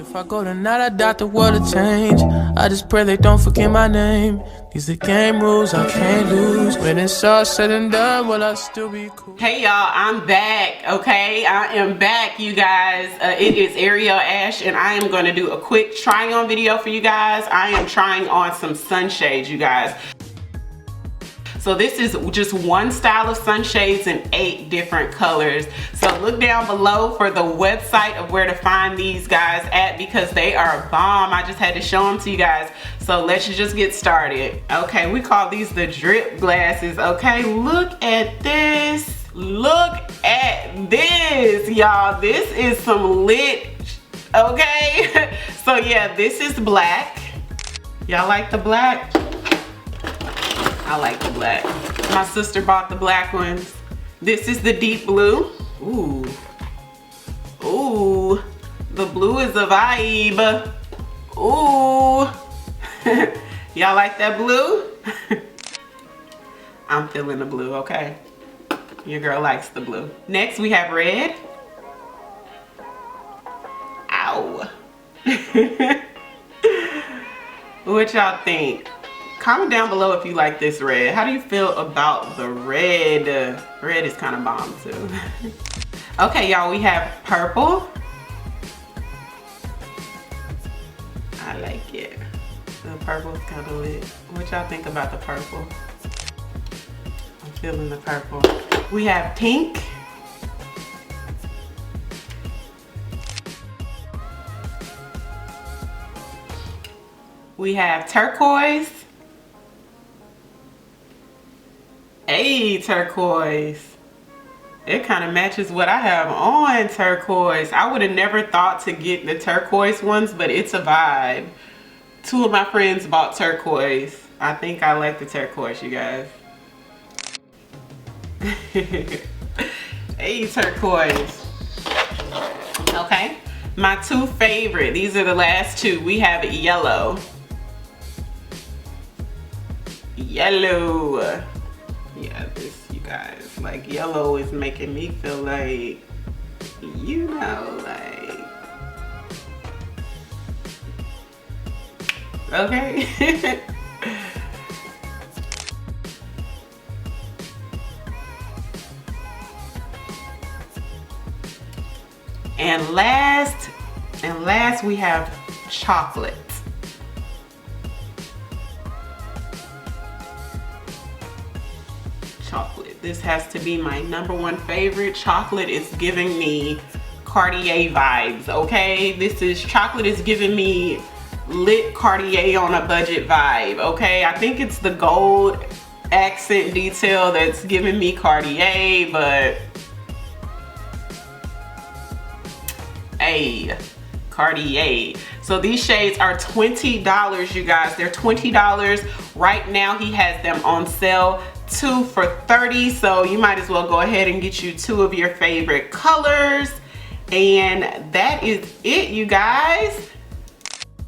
If I go tonight, I doubt the world will change. I just pray they don't forget my name. These are game rules I can't lose. When it's all said and done, will I still be cool? Hey y'all, I'm back, okay? I am back, you guys. It is Ariel Ash, and I am going to do a quick trying on video for you guys. I am trying on some sunshades, you guys. So this is just one style of sunshades in 8 different colors. So look down below for the website of where to find these guys at, because they are bomb. I just had to show them to you guys. So let's just get started. Okay, we call these the drip glasses, okay? Look at this. Look at this, y'all. This is some lit, okay? So yeah, this is black. Y'all like the black? I like the black. My sister bought the black ones. This is the deep blue. Ooh. Ooh. The blue is a vibe. Ooh. Y'all like that blue? I'm feeling the blue, okay? Your girl likes the blue. Next we have red. Ow. What y'all think? Comment down below if you like this red. How do you feel about the red? Red is kind of bomb too. Okay, y'all, we have purple. I like it. The purple is kind of lit. What y'all think about the purple? I'm feeling the purple. We have pink. We have turquoise. Hey, turquoise. It kind of matches what I have on, turquoise. I would have never thought to get the turquoise ones, but it's a vibe. 2 of my friends bought turquoise. I think I like the turquoise, you guys. Hey, turquoise. Okay, my 2 favorite. These are the last 2. We have yellow. Yellow. Yeah, this, you guys, like yellow is making me feel like, you know, like, okay. And last we have chocolate. Chocolate. This has to be my #1 favorite. Chocolate is giving me Cartier vibes, okay? Chocolate is giving me lit Cartier on a budget vibe, okay? I think it's the gold accent detail that's giving me Cartier, but hey, Cartier. So these shades are $20, you guys. They're $20. Right now he has them on sale. 2 for $30, so you might as well go ahead and get you 2 of your favorite colors. And that is it, you guys.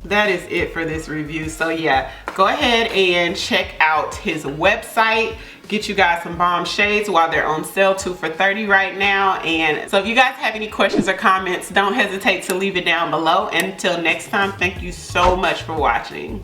That is it for this review. So yeah, go ahead and check out his website. Get you guys some bomb shades while they're on sale, 2 for $30 right now. And so if you guys have any questions or comments, don't hesitate to leave it down below. Until next time, thank you so much for watching.